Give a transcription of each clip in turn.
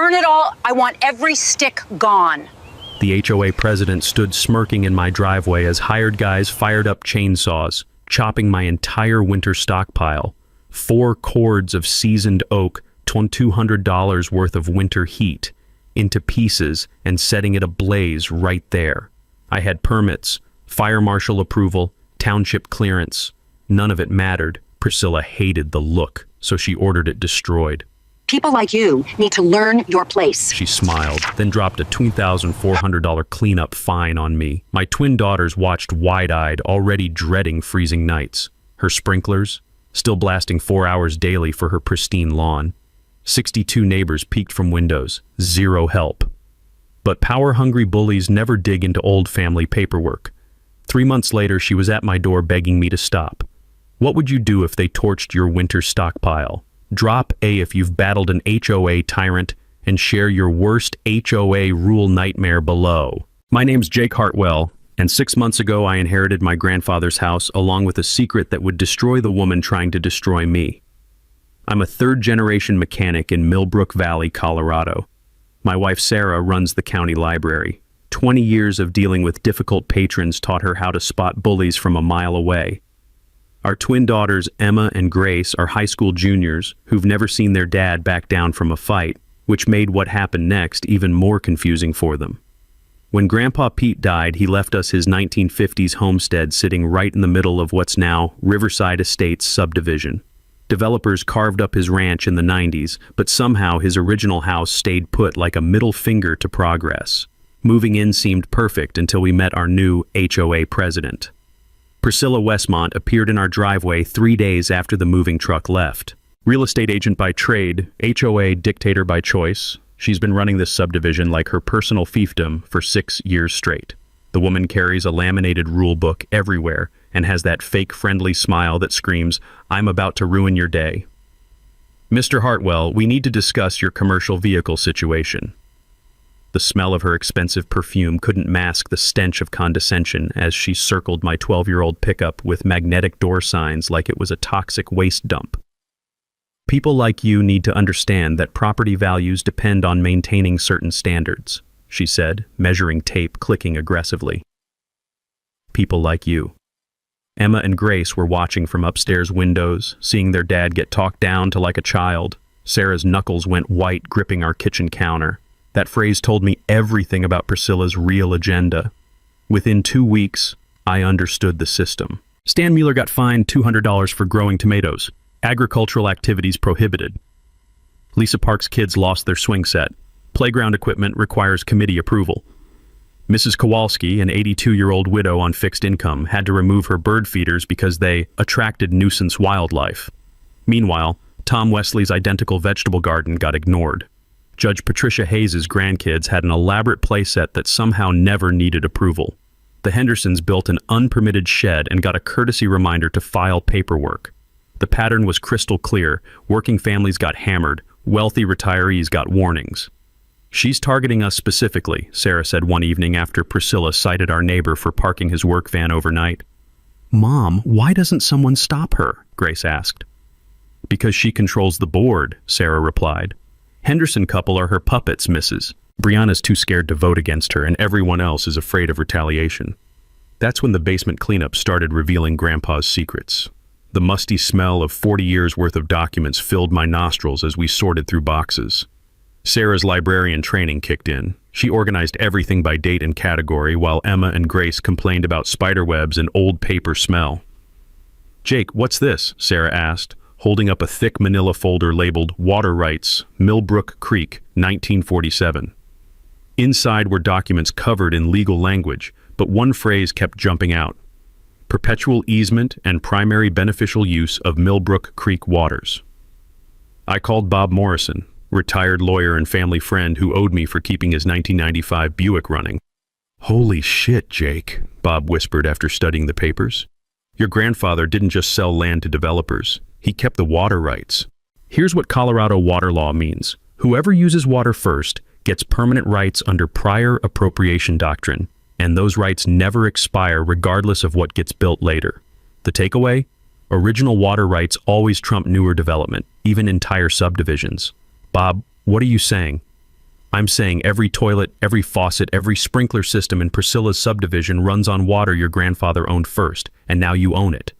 burn it all. I want every stick gone. The HOA president stood smirking in my driveway as hired guys fired up chainsaws, chopping my entire winter stockpile. 4 cords of seasoned oak, $200 worth of winter heat, into pieces and setting it ablaze right there. I had permits, fire marshal approval, township clearance. None of it mattered. Priscilla hated the look, so she ordered it destroyed. People like you need to learn your place. She smiled, then dropped a $2,400 cleanup fine on me. My twin daughters watched wide-eyed, already dreading freezing nights. Her sprinklers, still blasting 4 hours daily for her pristine lawn. 62 neighbors peeked from windows. Zero help. But power-hungry bullies never dig into old family paperwork. 3 months later, she was at my door begging me to stop. What would you do if they torched your winter stockpile? Drop A if you've battled an HOA tyrant, and share your worst HOA rule nightmare below. My name's Jake Hartwell, and 6 months ago I inherited my grandfather's house along with a secret that would destroy the woman trying to destroy me. I'm a third-generation mechanic in Millbrook Valley, Colorado. My wife Sarah runs the county library. 20 years of dealing with difficult patrons taught her how to spot bullies from a mile away. Our twin daughters, Emma and Grace, are high school juniors who've never seen their dad back down from a fight, which made what happened next even more confusing for them. When Grandpa Pete died, he left us his 1950s homestead sitting right in the middle of what's now Riverside Estates subdivision. Developers carved up his ranch in the 90s, but somehow his original house stayed put like a middle finger to progress. Moving in seemed perfect until we met our new HOA president. Priscilla Westmont appeared in our driveway 3 days after the moving truck left. Real estate agent by trade, HOA dictator by choice, she's been running this subdivision like her personal fiefdom for 6 years straight. The woman carries a laminated rule book everywhere and has that fake friendly smile that screams, "I'm about to ruin your day." Mr. Hartwell, we need to discuss your commercial vehicle situation. The smell of her expensive perfume couldn't mask the stench of condescension as she circled my 12-year-old pickup with magnetic door signs like it was a toxic waste dump. People like you need to understand that property values depend on maintaining certain standards, she said, measuring tape clicking aggressively. People like you. Emma and Grace were watching from upstairs windows, seeing their dad get talked down to like a child. Sarah's knuckles went white, gripping our kitchen counter. That phrase told me everything about Priscilla's real agenda. Within 2 weeks, I understood the system. Stan Mueller got fined $200 for growing tomatoes. Agricultural activities prohibited. Lisa Park's kids lost their swing set. Playground equipment requires committee approval. Mrs. Kowalski, an 82-year-old widow on fixed income, had to remove her bird feeders because they attracted nuisance wildlife. Meanwhile, Tom Wesley's identical vegetable garden got ignored. Judge Patricia Hayes's grandkids had an elaborate playset that somehow never needed approval. The Hendersons built an unpermitted shed and got a courtesy reminder to file paperwork. The pattern was crystal clear. Working families got hammered. Wealthy retirees got warnings. She's targeting us specifically, Sarah said one evening after Priscilla cited our neighbor for parking his work van overnight. Mom, why doesn't someone stop her? Grace asked. Because she controls the board, Sarah replied. Henderson couple are her puppets, Mrs. Brianna's too scared to vote against her, and everyone else is afraid of retaliation. That's when the basement cleanup started revealing Grandpa's secrets. The musty smell of 40 years' worth of documents filled my nostrils as we sorted through boxes. Sarah's librarian training kicked in. She organized everything by date and category, while Emma and Grace complained about spiderwebs and old paper smell. Jake, what's this? Sarah asked, holding up a thick manila folder labeled Water Rights, Millbrook Creek, 1947. Inside were documents covered in legal language, but one phrase kept jumping out. Perpetual easement and primary beneficial use of Millbrook Creek waters. I called Bob Morrison, retired lawyer and family friend who owed me for keeping his 1995 Buick running. Holy shit, Jake, Bob whispered after studying the papers. Your grandfather didn't just sell land to developers. He kept the water rights. Here's what Colorado water law means. Whoever uses water first gets permanent rights under prior appropriation doctrine, and those rights never expire regardless of what gets built later. The takeaway? Original water rights always trump newer development, even entire subdivisions. Bob, what are you saying? I'm saying every toilet, every faucet, every sprinkler system in Priscilla's subdivision runs on water your grandfather owned first, and now you own it.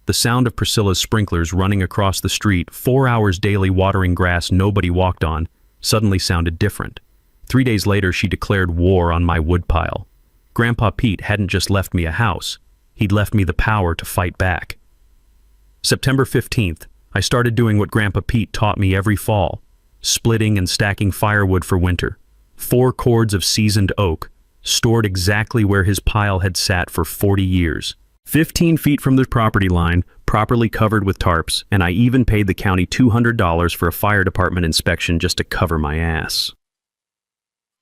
The sound of Priscilla's sprinklers running across the street, 4 hours daily watering grass nobody walked on, suddenly sounded different. 3 days later, she declared war on my woodpile. Grandpa Pete hadn't just left me a house, he'd left me the power to fight back. September 15th, I started doing what Grandpa Pete taught me every fall, splitting and stacking firewood for winter. 4 cords of seasoned oak, stored exactly where his pile had sat for 40 years. 15 feet from the property line, properly covered with tarps, and I even paid the county $200 for a fire department inspection just to cover my ass.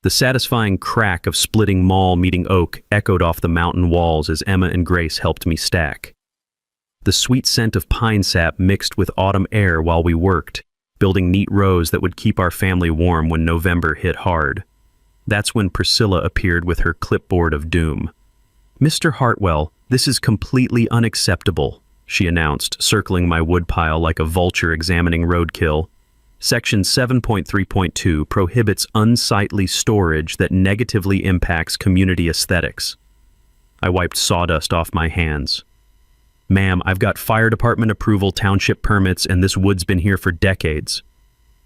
The satisfying crack of splitting maul meeting oak echoed off the mountain walls as Emma and Grace helped me stack. The sweet scent of pine sap mixed with autumn air while we worked, building neat rows that would keep our family warm when November hit hard. That's when Priscilla appeared with her clipboard of doom. "Mr. Hartwell, this is completely unacceptable," she announced, circling my woodpile like a vulture examining roadkill. Section 7.3.2 prohibits unsightly storage that negatively impacts community aesthetics. I wiped sawdust off my hands. "Ma'am, I've got fire department approval, township permits, and this wood's been here for decades.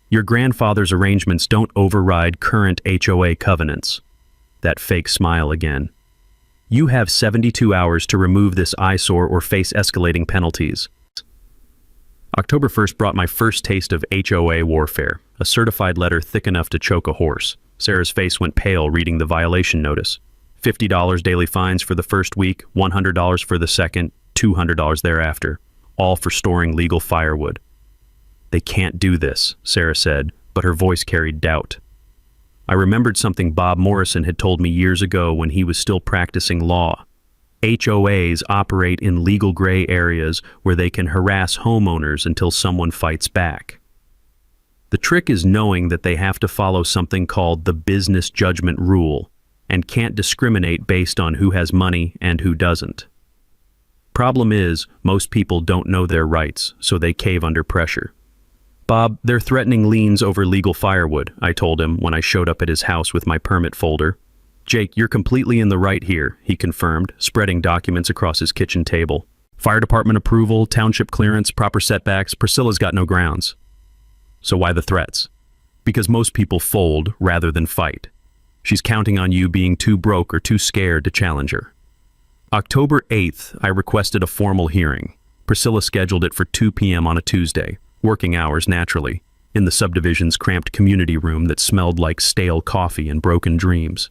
Your grandfather's arrangements don't override current HOA covenants." That fake smile again. "You have 72 hours to remove this eyesore or face escalating penalties." October 1st brought my first taste of HOA warfare, a certified letter thick enough to choke a horse. Sarah's face went pale reading the violation notice. $50 daily fines for the first week, $100 for the second, $200 thereafter, all for storing legal firewood. "They can't do this," Sarah said, but her voice carried doubt. I remembered something Bob Morrison had told me years ago when he was still practicing law. HOAs operate in legal gray areas where they can harass homeowners until someone fights back. The trick is knowing that they have to follow something called the business judgment rule and can't discriminate based on who has money and who doesn't. Problem is, most people don't know their rights, so they cave under pressure. "Bob, they're threatening liens over legal firewood," I told him when I showed up at his house with my permit folder. "Jake, you're completely in the right here," he confirmed, spreading documents across his kitchen table. "Fire department approval, township clearance, proper setbacks, Priscilla's got no grounds." "So why the threats?" "Because most people fold rather than fight. She's counting on you being too broke or too scared to challenge her." October 8th, I requested a formal hearing. Priscilla scheduled it for 2 p.m. on a Tuesday, working hours naturally, in the subdivision's cramped community room that smelled like stale coffee and broken dreams.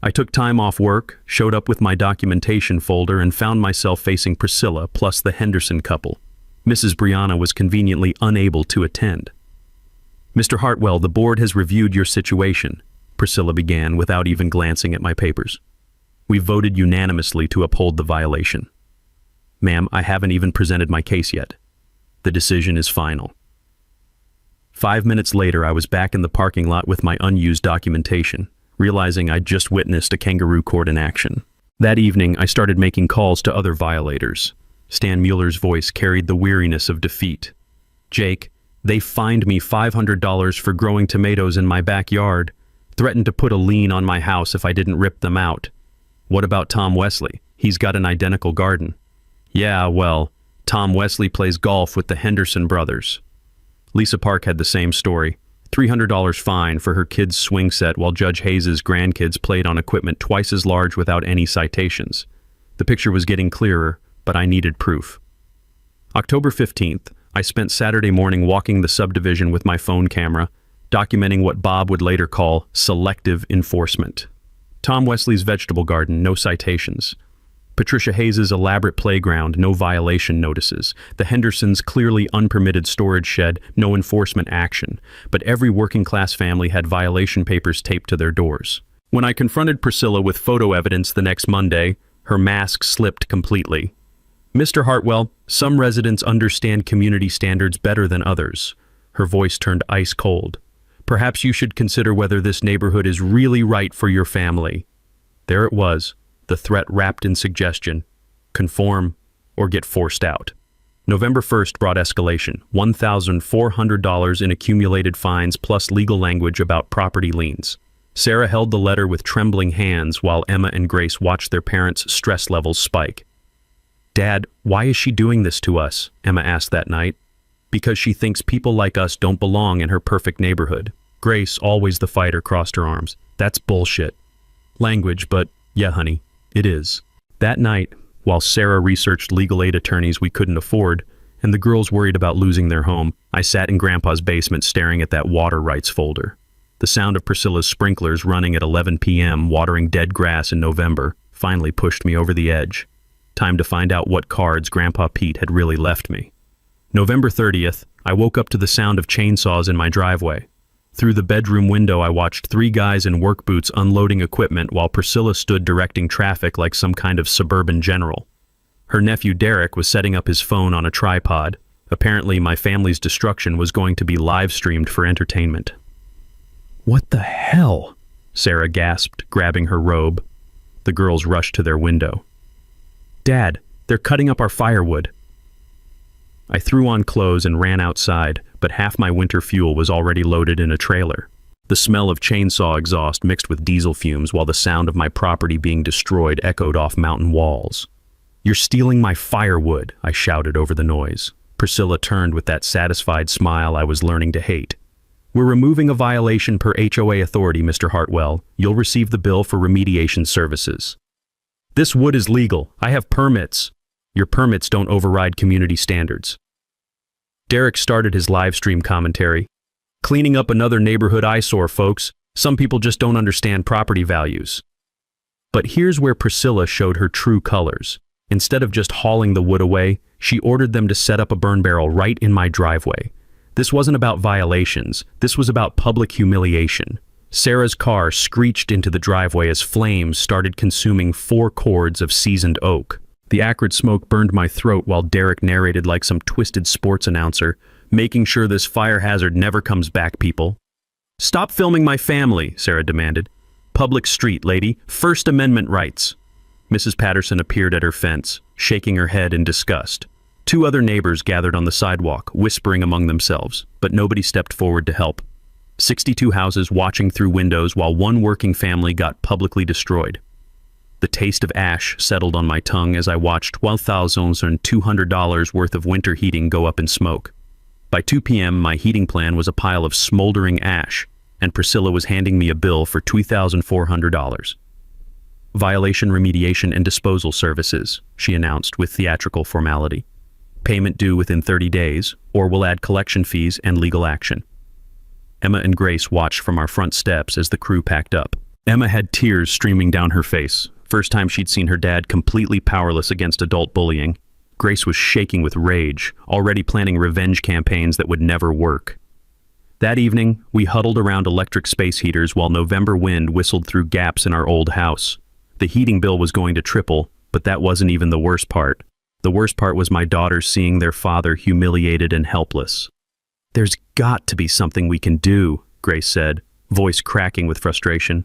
I took time off work, showed up with my documentation folder, and found myself facing Priscilla plus the Henderson couple. Mrs. Brianna was conveniently unable to attend. "Mr. Hartwell, the board has reviewed your situation," Priscilla began without even glancing at my papers. "We voted unanimously to uphold the violation." "Ma'am, I haven't even presented my case yet. The decision is final." 5 minutes later, I was back in the parking lot with my unused documentation, realizing I'd just witnessed a kangaroo court in action. That evening, I started making calls to other violators. Stan Mueller's voice carried the weariness of defeat. "Jake, they fined me $500 for growing tomatoes in my backyard, threatened to put a lien on my house if I didn't rip them out. What about Tom Wesley? He's got an identical garden." "Yeah, well, Tom Wesley plays golf with the Henderson brothers." Lisa Park had the same story. $300 fine for her kid's swing set while Judge Hayes's grandkids played on equipment twice as large without any citations. The picture was getting clearer, but I needed proof. October 15th, I spent Saturday morning walking the subdivision with my phone camera, documenting what Bob would later call selective enforcement. Tom Wesley's vegetable garden, no citations. Patricia Hayes's elaborate playground, no violation notices. The Hendersons' clearly unpermitted storage shed, no enforcement action. But every working-class family had violation papers taped to their doors. When I confronted Priscilla with photo evidence the next Monday, her mask slipped completely. "Mr. Hartwell, some residents understand community standards better than others." Her voice turned ice cold. "Perhaps you should consider whether this neighborhood is really right for your family." There it was. The threat wrapped in suggestion: conform or get forced out. November 1st brought escalation, $1,400 in accumulated fines plus legal language about property liens. Sarah held the letter with trembling hands while Emma and Grace watched their parents' stress levels spike. "Dad, why is she doing this to us?" Emma asked that night. "Because she thinks people like us don't belong in her perfect neighborhood." Grace, always the fighter, crossed her arms. "That's bullshit." Language, but yeah, honey, it is. That night, while Sarah researched legal aid attorneys we couldn't afford, and the girls worried about losing their home, I sat in Grandpa's basement staring at that water rights folder. The sound of Priscilla's sprinklers running at 11 p.m., watering dead grass in November, finally pushed me over the edge. Time to find out what cards Grandpa Pete had really left me. November 30th, I woke up to the sound of chainsaws in my driveway. Through the bedroom window, I watched three guys in work boots unloading equipment while Priscilla stood directing traffic like some kind of suburban general. Her nephew Derek was setting up his phone on a tripod. Apparently, my family's destruction was going to be live-streamed for entertainment. "What the hell?" Sarah gasped, grabbing her robe. The girls rushed to their window. "Dad, they're cutting up our firewood." I threw on clothes and ran outside, but half my winter fuel was already loaded in a trailer. The smell of chainsaw exhaust mixed with diesel fumes while the sound of my property being destroyed echoed off mountain walls. "You're stealing my firewood," I shouted over the noise. Priscilla turned with that satisfied smile I was learning to hate. "We're removing a violation per HOA authority, Mr. Hartwell. You'll receive the bill for remediation services." "This wood is legal. I have permits." "Your permits don't override community standards." Derek started his live stream commentary. "Cleaning up another neighborhood eyesore, folks. Some people just don't understand property values." But here's where Priscilla showed her true colors. Instead of just hauling the wood away, she ordered them to set up a burn barrel right in my driveway. This wasn't about violations. This was about public humiliation. Sarah's car screeched into the driveway as flames started consuming 4 cords of seasoned oak. The acrid smoke burned my throat while Derek narrated like some twisted sports announcer, "Making sure this fire hazard never comes back, people." "Stop filming my family," Sarah demanded. "Public street, lady. First Amendment rights." Mrs. Patterson appeared at her fence, shaking her head in disgust. 2 other neighbors gathered on the sidewalk, whispering among themselves, but nobody stepped forward to help. 62 houses watching through windows while 1 working family got publicly destroyed. The taste of ash settled on my tongue as I watched $12,200 worth of winter heating go up in smoke. By 2 p.m., my heating plan was a pile of smoldering ash, and Priscilla was handing me a bill for $2,400. "Violation remediation and disposal services," she announced with theatrical formality. "Payment due within 30 days, or we'll add collection fees and legal action." Emma and Grace watched from our front steps as the crew packed up. Emma had tears streaming down her face. First time she'd seen her dad completely powerless against adult bullying. Grace was shaking with rage, already planning revenge campaigns that would never work. That evening, we huddled around electric space heaters while November wind whistled through gaps in our old house. The heating bill was going to triple, but that wasn't even the worst part. The worst part was my daughters seeing their father humiliated and helpless. "There's got to be something we can do," Grace said, voice cracking with frustration.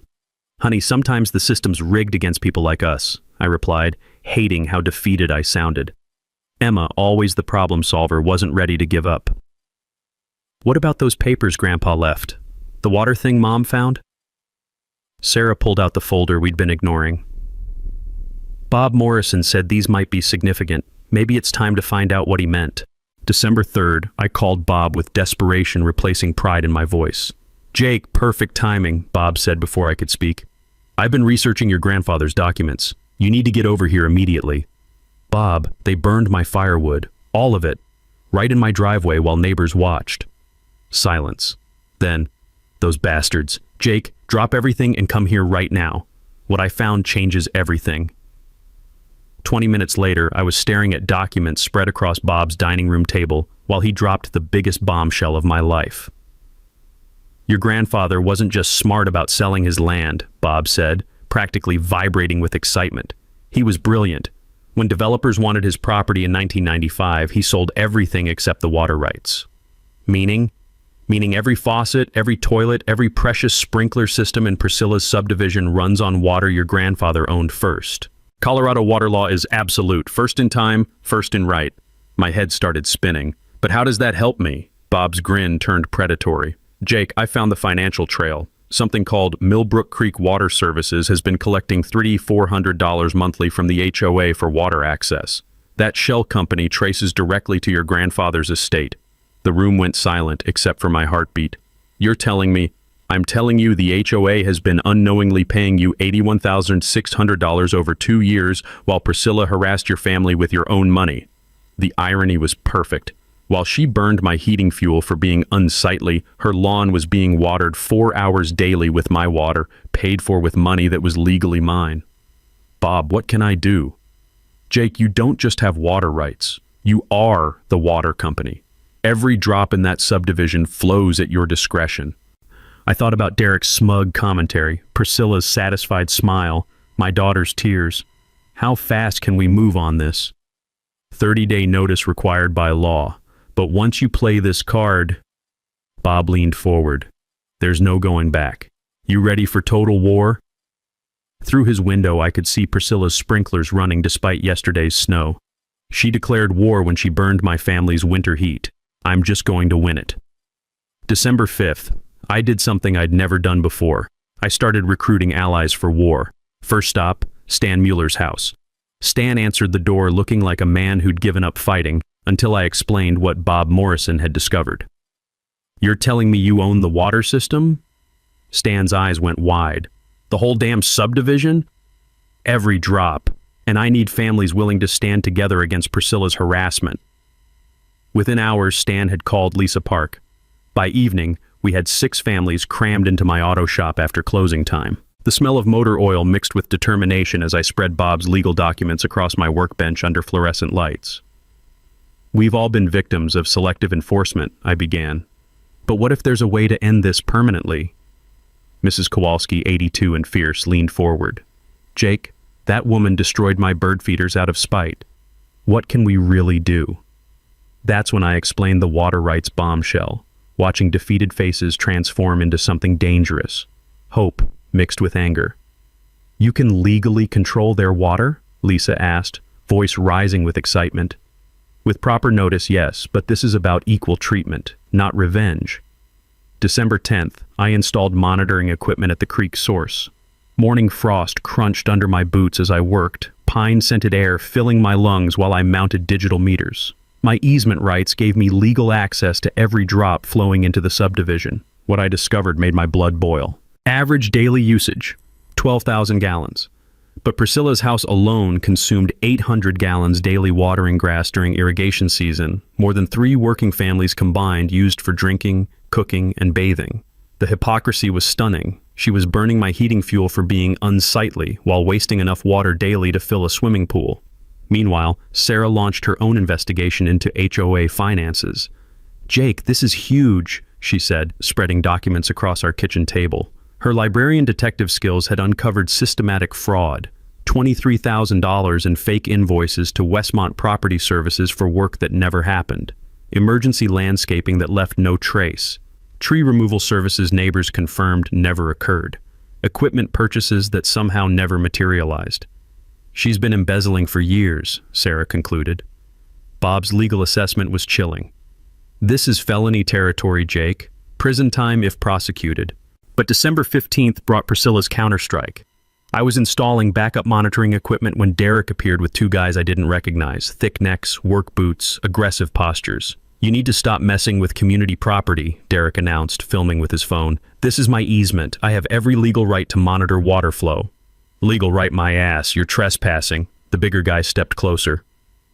"Honey, sometimes the system's rigged against people like us," I replied, hating how defeated I sounded. Emma, always the problem solver, wasn't ready to give up. "What about those papers Grandpa left? The water thing Mom found?" Sarah pulled out the folder we'd been ignoring. "Bob Morrison said these might be significant. Maybe it's time to find out what he meant." December 3rd, I called Bob with desperation replacing pride in my voice. "Jake, perfect timing," Bob said before I could speak. "I've been researching your grandfather's documents. You need to get over here immediately." "Bob, they burned my firewood. All of it. Right in my driveway while neighbors watched." Silence. Then, "Those bastards. Jake, drop everything and come here right now. What I found changes everything." 20 minutes later, I was staring at documents spread across Bob's dining room table while he dropped the biggest bombshell of my life. "Your grandfather wasn't just smart about selling his land," Bob said, practically vibrating with excitement. "He was brilliant. When developers wanted his property in 1995, he sold everything except the water rights." Meaning every faucet, every toilet, every precious sprinkler system in Priscilla's subdivision runs on water your grandfather owned first. "Colorado water law is absolute. First in time, first in right." My head started spinning. But how does that help me? Bob's grin turned predatory. Jake, I found the financial trail. Something called Millbrook Creek Water Services has been collecting $3,400 monthly from the HOA for water access. That shell company traces directly to your grandfather's estate. The room went silent except for my heartbeat. You're telling me? I'm telling you the HOA has been unknowingly paying you $81,600 over 2 years while Priscilla harassed your family with your own money. The irony was perfect. While she burned my heating fuel for being unsightly, her lawn was being watered 4 hours daily with my water, paid for with money that was legally mine. Bob, what can I do? Jake, you don't just have water rights. You are the water company. Every drop in that subdivision flows at your discretion. I thought about Derek's smug commentary, Priscilla's satisfied smile, my daughter's tears. How fast can we move on this? 30-day notice required by law. But once you play this card... Bob leaned forward. There's no going back. You ready for total war? Through his window, I could see Priscilla's sprinklers running despite yesterday's snow. She declared war when she burned my family's winter heat. I'm just going to win it. December 5th. I did something I'd never done before. I started recruiting allies for war. First stop, Stan Mueller's house. Stan answered the door looking like a man who'd given up fighting, until I explained what Bob Morrison had discovered. You're telling me you own the water system? Stan's eyes went wide. The whole damn subdivision? Every drop. And I need families willing to stand together against Priscilla's harassment. Within hours, Stan had called Lisa Park. By evening, we had 6 families crammed into my auto shop after closing time. The smell of motor oil mixed with determination as I spread Bob's legal documents across my workbench under fluorescent lights. We've all been victims of selective enforcement, I began. But what if there's a way to end this permanently? Mrs. Kowalski, 82 and fierce, leaned forward. Jake, that woman destroyed my bird feeders out of spite. What can we really do? That's when I explained the water rights bombshell, watching defeated faces transform into something dangerous. Hope mixed with anger. You can legally control their water? Lisa asked, voice rising with excitement. With proper notice, yes, but this is about equal treatment, not revenge. December 10th, I installed monitoring equipment at the creek source. Morning frost crunched under my boots as I worked, pine-scented air filling my lungs while I mounted digital meters. My easement rights gave me legal access to every drop flowing into the subdivision. What I discovered made my blood boil. Average daily usage, 12,000 gallons. But Priscilla's house alone consumed 800 gallons daily watering grass during irrigation season, more than 3 working families combined used for drinking, cooking, and bathing. The hypocrisy was stunning. She was burning my heating fuel for being unsightly while wasting enough water daily to fill a swimming pool. Meanwhile, Sarah launched her own investigation into HOA finances. Jake, this is huge, she said, spreading documents across our kitchen table. Her librarian detective skills had uncovered systematic fraud, $23,000 in fake invoices to Westmont Property Services for work that never happened, emergency landscaping that left no trace, tree removal services neighbors confirmed never occurred, equipment purchases that somehow never materialized. She's been embezzling for years, Sarah concluded. Bob's legal assessment was chilling. This is felony territory, Jake. Prison time if prosecuted. But December 15th brought Priscilla's counterstrike. I was installing backup monitoring equipment when Derek appeared with 2 guys I didn't recognize, thick necks, work boots, aggressive postures. You need to stop messing with community property, Derek announced, filming with his phone. This is my easement. I have every legal right to monitor water flow. Legal right my ass, you're trespassing. The bigger guy stepped closer.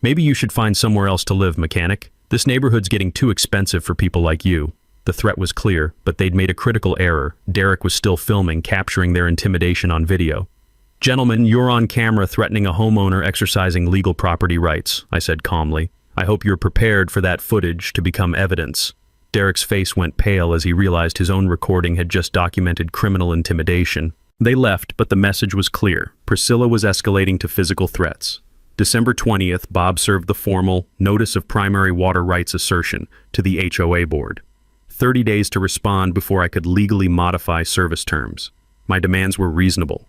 Maybe you should find somewhere else to live, mechanic. This neighborhood's getting too expensive for people like you. The threat was clear, but they'd made a critical error. Derek was still filming, capturing their intimidation on video. Gentlemen, you're on camera threatening a homeowner exercising legal property rights, I said calmly. I hope you're prepared for that footage to become evidence. Derek's face went pale as he realized his own recording had just documented criminal intimidation. They left, but the message was clear. Priscilla was escalating to physical threats. December 20th, Bob served the formal Notice of Primary Water Rights Assertion to the HOA board. 30 days to respond before I could legally modify service terms. My demands were reasonable.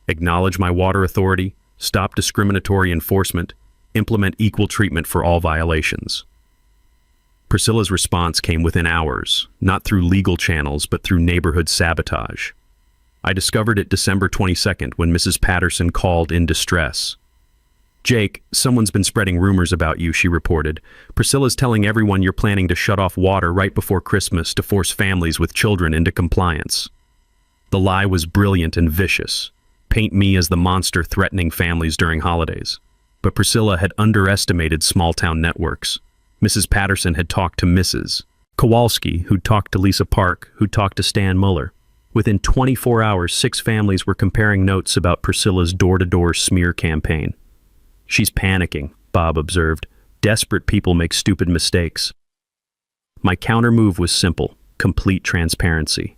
Acknowledge my water authority, stop discriminatory enforcement, Implement equal treatment for all violations. Priscilla's response came within hours, not through legal channels, but through neighborhood sabotage. I discovered it December 22nd when Mrs. Patterson called in distress. "Jake, someone's been spreading rumors about you," she reported. "Priscilla's telling everyone you're planning to shut off water right before Christmas to force families with children into compliance." The lie was brilliant and vicious. Paint me as the monster threatening families during holidays. But Priscilla had underestimated small-town networks. Mrs. Patterson had talked to Mrs. Kowalski, who'd talked to Lisa Park, who'd talked to Stan Muller. Within 24 hours, 6 families were comparing notes about Priscilla's door-to-door smear campaign. "She's panicking," Bob observed. "Desperate people make stupid mistakes." My counter-move was simple: complete transparency.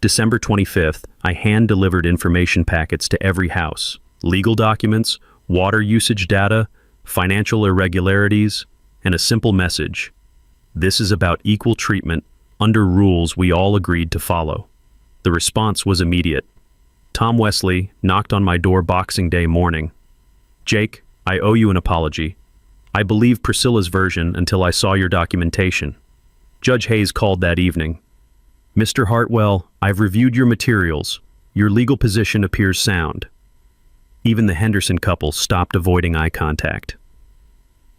December 25th, I hand-delivered information packets to every house. Legal documents, water usage data, financial irregularities, and a simple message: this is about equal treatment under rules we all agreed to follow. The response was immediate. Tom Wesley knocked on my door Boxing Day morning. "Jake, I owe you an apology. I believed Priscilla's version until I saw your documentation." Judge Hayes called that evening. "Mr. Hartwell, I've reviewed your materials. Your legal position appears sound." Even the Henderson couple stopped avoiding eye contact.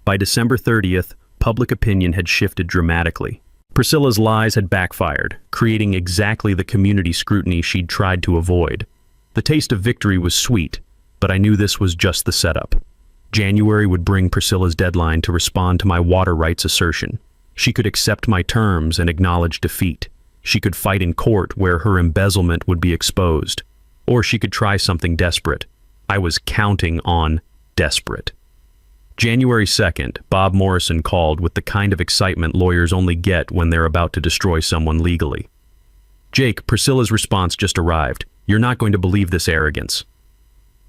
By December 30th, public opinion had shifted dramatically. Priscilla's lies had backfired, creating exactly the community scrutiny she'd tried to avoid. The taste of victory was sweet, but I knew this was just the setup. January would bring Priscilla's deadline to respond to my water rights assertion. She could accept my terms and acknowledge defeat. She could fight in court where her embezzlement would be exposed. Or she could try something desperate. I was counting on desperate. January 2nd, Bob Morrison called with the kind of excitement lawyers only get when they're about to destroy someone legally. "Jake, Priscilla's response just arrived. You're not going to believe this arrogance."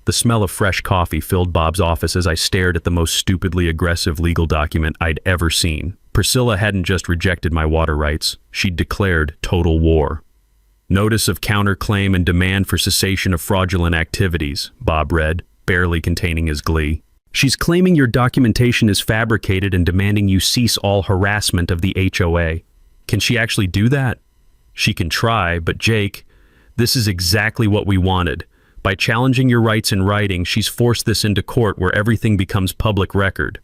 The smell of fresh coffee filled Bob's office as I stared at the most stupidly aggressive legal document I'd ever seen. Priscilla hadn't just rejected my water rights, she'd declared total war. "Notice of counterclaim and demand for cessation of fraudulent activities," Bob read, barely containing his glee. "She's claiming your documentation is fabricated and demanding you cease all harassment of the HOA. Can she actually do that?" "She can try, but Jake, this is exactly what we wanted. By challenging your rights in writing, she's forced this into court where everything becomes public record."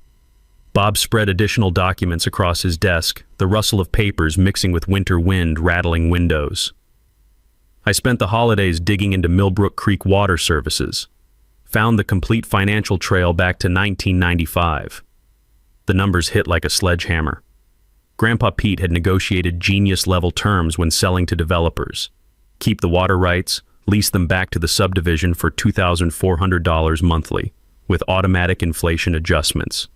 Bob spread additional documents across his desk, the rustle of papers mixing with winter wind rattling windows. I spent the holidays digging into Millbrook Creek Water Services. Found the complete financial trail back to 1995. The numbers hit like a sledgehammer. Grandpa Pete had negotiated genius-level terms when selling to developers. Keep the water rights, lease them back to the subdivision for $2,400 monthly, with automatic inflation adjustments.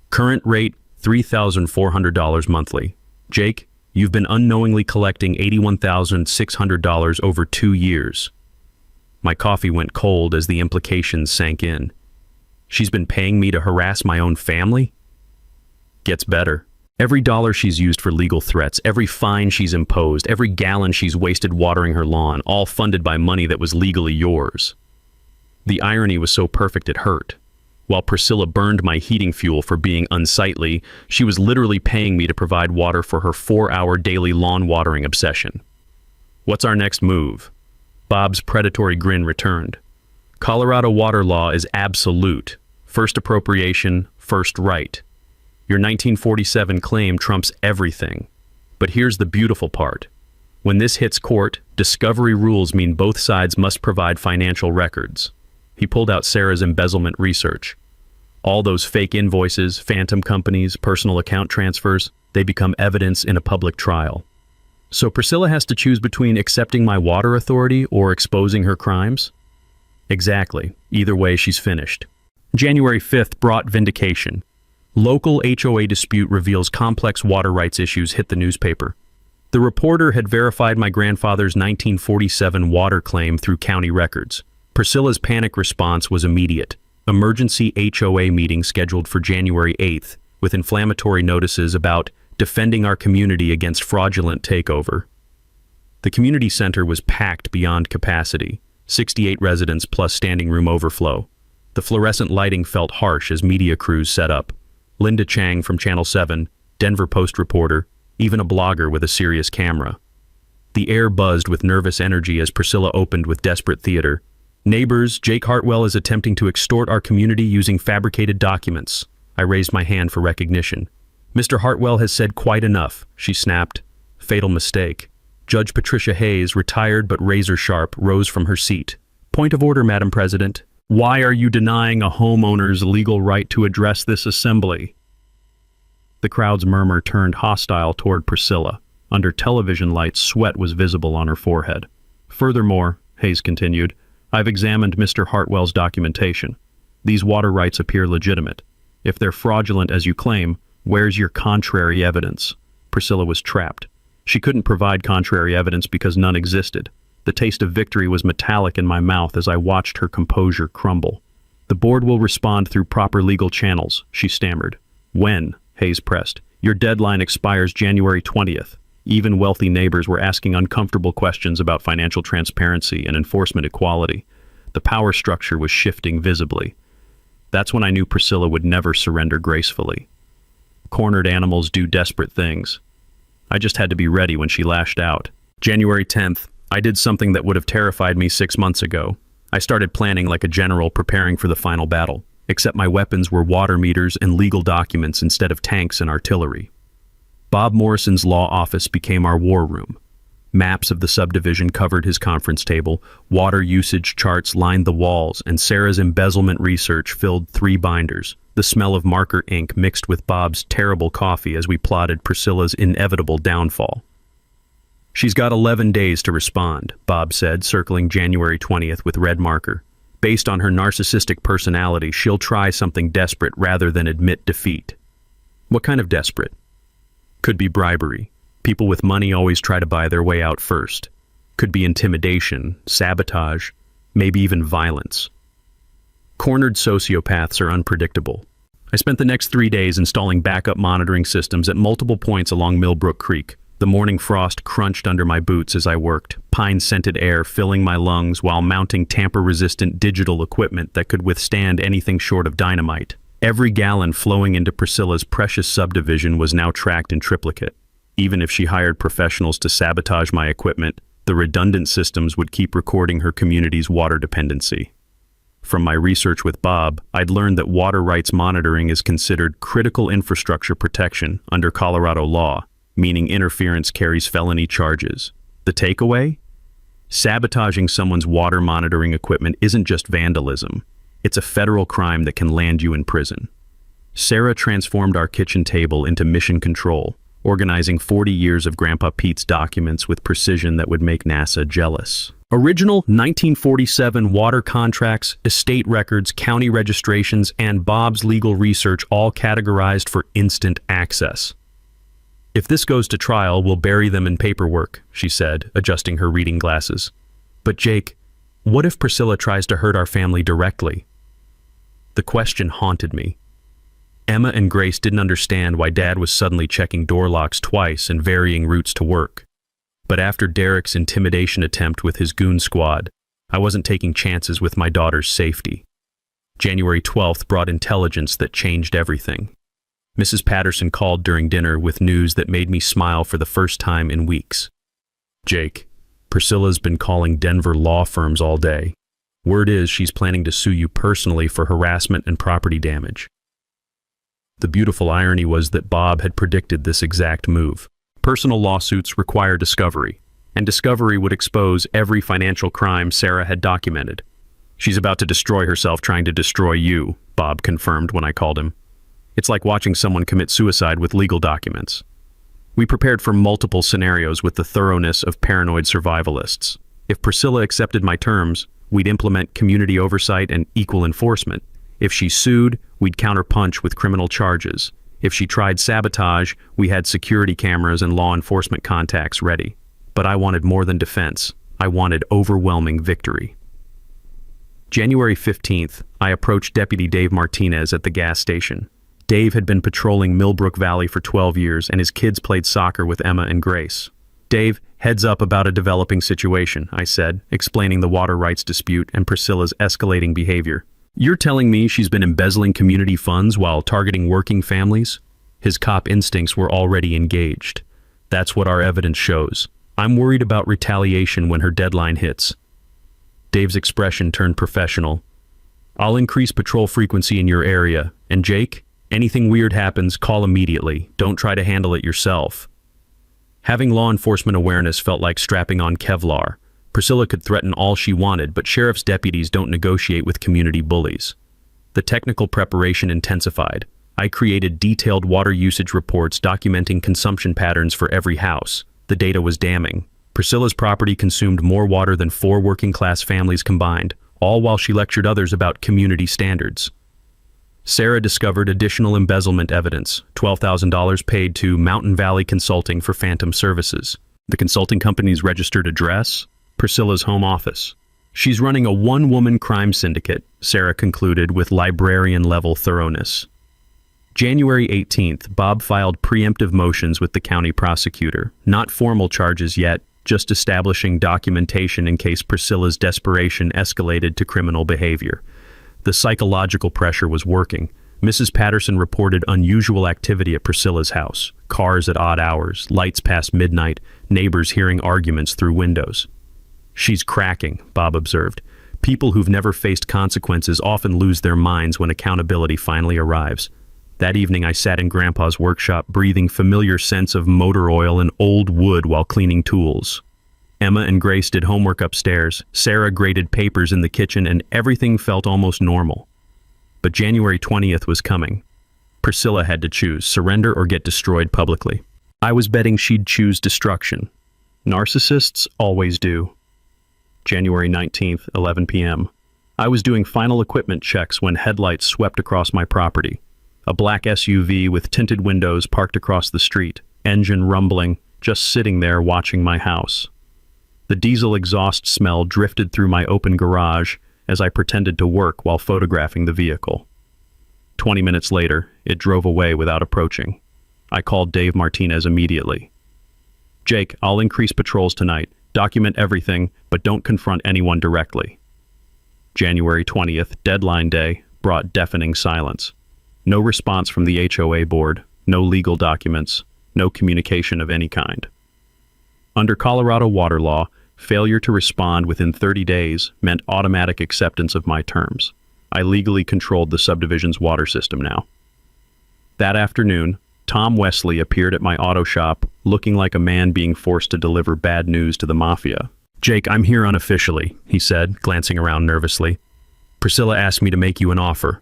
Current rate, $3,400 monthly. Jake, you've been unknowingly collecting $81,600 over 2 years. My coffee went cold as the implications sank in. She's been paying me to harass my own family? Gets better. Every dollar she's used for legal threats, every fine she's imposed, every gallon she's wasted watering her lawn, all funded by money that was legally yours. The irony was so perfect it hurt. While Priscilla burned my heating fuel for being unsightly, she was literally paying me to provide water for her 4-hour daily lawn watering obsession. What's our next move? Bob's predatory grin returned. Colorado water law is absolute. First appropriation, first right. Your 1947 claim trumps everything. But here's the beautiful part. When this hits court, discovery rules mean both sides must provide financial records. He pulled out Sarah's embezzlement research. All those fake invoices, phantom companies, personal account transfers, they become evidence in a public trial. So Priscilla has to choose between accepting my water authority or exposing her crimes? Exactly. Either way, she's finished. January 5th brought vindication. Local HOA dispute reveals complex water rights issues hit the newspaper. The reporter had verified my grandfather's 1947 water claim through county records. Priscilla's panic response was immediate. Emergency HOA meeting scheduled for January 8th, with inflammatory notices about defending our community against fraudulent takeover. The community center was packed beyond capacity, 68 residents plus standing room overflow. The fluorescent lighting felt harsh as media crews set up. Linda Chang from Channel 7, Denver Post reporter, even a blogger with a serious camera. The air buzzed with nervous energy as Priscilla opened with desperate theater. "Neighbors, Jake Hartwell is attempting to extort our community using fabricated documents." I raised my hand for recognition. "Mr. Hartwell has said quite enough," she snapped. Fatal mistake. Judge Patricia Hayes, retired but razor-sharp, rose from her seat. "Point of order, Madam President. Why are you denying a homeowner's legal right to address this assembly?" The crowd's murmur turned hostile toward Priscilla. Under television lights, sweat was visible on her forehead. "Furthermore," Hayes continued, "I've examined Mr. Hartwell's documentation. These water rights appear legitimate. If they're fraudulent as you claim, where's your contrary evidence?" Priscilla was trapped. She couldn't provide contrary evidence because none existed. The taste of victory was metallic in my mouth as I watched her composure crumble. "The board will respond through proper legal channels," she stammered. "When?" Hayes pressed. "Your deadline expires January 20th. Even wealthy neighbors were asking uncomfortable questions about financial transparency and enforcement equality. The power structure was shifting visibly. That's when I knew Priscilla would never surrender gracefully. Cornered animals do desperate things. I just had to be ready when she lashed out. January 10th, I did something that would have terrified me 6 months ago. I started planning like a general preparing for the final battle, except my weapons were water meters and legal documents instead of tanks and artillery. Bob Morrison's law office became our war room. Maps of the subdivision covered his conference table, water usage charts lined the walls, and Sarah's embezzlement research filled 3 binders. The smell of marker ink mixed with Bob's terrible coffee as we plotted Priscilla's inevitable downfall. "She's got 11 days to respond," Bob said, circling January 20th with red marker. "Based on her narcissistic personality, she'll try something desperate rather than admit defeat." "What kind of desperate?" "Could be bribery. People with money always try to buy their way out first. Could be intimidation, sabotage, maybe even violence. Cornered sociopaths are unpredictable." I spent the next 3 days installing backup monitoring systems at multiple points along Millbrook Creek. The morning frost crunched under my boots as I worked, pine-scented air filling my lungs while mounting tamper-resistant digital equipment that could withstand anything short of dynamite. Every gallon flowing into Priscilla's precious subdivision was now tracked in triplicate. Even if she hired professionals to sabotage my equipment, the redundant systems would keep recording her community's water dependency. From my research with Bob, I'd learned that water rights monitoring is considered critical infrastructure protection under Colorado law, meaning interference carries felony charges. The takeaway? Sabotaging someone's water monitoring equipment isn't just vandalism. It's a federal crime that can land you in prison. Sarah transformed our kitchen table into mission control, organizing 40 years of Grandpa Pete's documents with precision that would make NASA jealous. Original 1947 water contracts, estate records, county registrations, and Bob's legal research all categorized for instant access. "If this goes to trial, we'll bury them in paperwork," she said, adjusting her reading glasses. "But Jake, what if Priscilla tries to hurt our family directly?" The question haunted me. Emma and Grace didn't understand why Dad was suddenly checking door locks twice and varying routes to work. But after Derek's intimidation attempt with his goon squad, I wasn't taking chances with my daughter's safety. January 12th brought intelligence that changed everything. Mrs. Patterson called during dinner with news that made me smile for the first time in weeks. "Jake, Priscilla's been calling Denver law firms all day. Word is she's planning to sue you personally for harassment and property damage." The beautiful irony was that Bob had predicted this exact move. Personal lawsuits require discovery, and discovery would expose every financial crime Sarah had documented. "She's about to destroy herself trying to destroy you," Bob confirmed when I called him. "It's like watching someone commit suicide with legal documents." We prepared for multiple scenarios with the thoroughness of paranoid survivalists. If Priscilla accepted my terms, we'd implement community oversight and equal enforcement. If she sued, we'd counterpunch with criminal charges. If she tried sabotage, we had security cameras and law enforcement contacts ready. But I wanted more than defense. I wanted overwhelming victory. January 15th, I approached Deputy Dave Martinez at the gas station. Dave had been patrolling Millbrook Valley for 12 years, and his kids played soccer with Emma and Grace. "Dave, heads up about a developing situation," I said, explaining the water rights dispute and Priscilla's escalating behavior. You're telling me she's been embezzling community funds while targeting working families? His cop instincts were already engaged. That's what our evidence shows. I'm worried about retaliation when her deadline hits. Dave's expression turned professional. I'll increase patrol frequency in your area. And Jake, anything weird happens, call immediately. Don't try to handle it yourself. Having law enforcement awareness felt like strapping on Kevlar. Priscilla could threaten all she wanted, but sheriff's deputies don't negotiate with community bullies. The technical preparation intensified. I created detailed water usage reports documenting consumption patterns for every house. The data was damning. Priscilla's property consumed more water than 4 working-class families combined, all while she lectured others about community standards. Sarah discovered additional embezzlement evidence, $12,000 paid to Mountain Valley Consulting for phantom services. The consulting company's registered address? Priscilla's home office. She's running a one-woman crime syndicate, Sarah concluded with librarian-level thoroughness. January 18th, Bob filed preemptive motions with the county prosecutor. Not formal charges yet, just establishing documentation in case Priscilla's desperation escalated to criminal behavior. The psychological pressure was working. Mrs. Patterson reported unusual activity at Priscilla's house. Cars at odd hours, lights past midnight, neighbors hearing arguments through windows. She's cracking, Bob observed. People who've never faced consequences often lose their minds when accountability finally arrives. That evening I sat in Grandpa's workshop breathing familiar scents of motor oil and old wood while cleaning tools. Emma and Grace did homework upstairs, Sarah graded papers in the kitchen, and everything felt almost normal. But January 20th was coming. Priscilla had to choose, surrender or get destroyed publicly. I was betting she'd choose destruction. Narcissists always do. January 19th, 11 p.m. I was doing final equipment checks when headlights swept across my property. A black SUV with tinted windows parked across the street, engine rumbling, just sitting there watching my house. The diesel exhaust smell drifted through my open garage as I pretended to work while photographing the vehicle. 20 minutes later, it drove away without approaching. I called Dave Martinez immediately. Jake, I'll increase patrols tonight. Document everything, but don't confront anyone directly. January 20th, deadline day, brought deafening silence. No response from the HOA board, no legal documents, no communication of any kind. Under Colorado water law, failure to respond within 30 days meant automatic acceptance of my terms. I legally controlled the subdivision's water system now. That afternoon, Tom Wesley appeared at my auto shop looking like a man being forced to deliver bad news to the mafia. Jake, I'm here unofficially, he said, glancing around nervously. Priscilla asked me to make you an offer.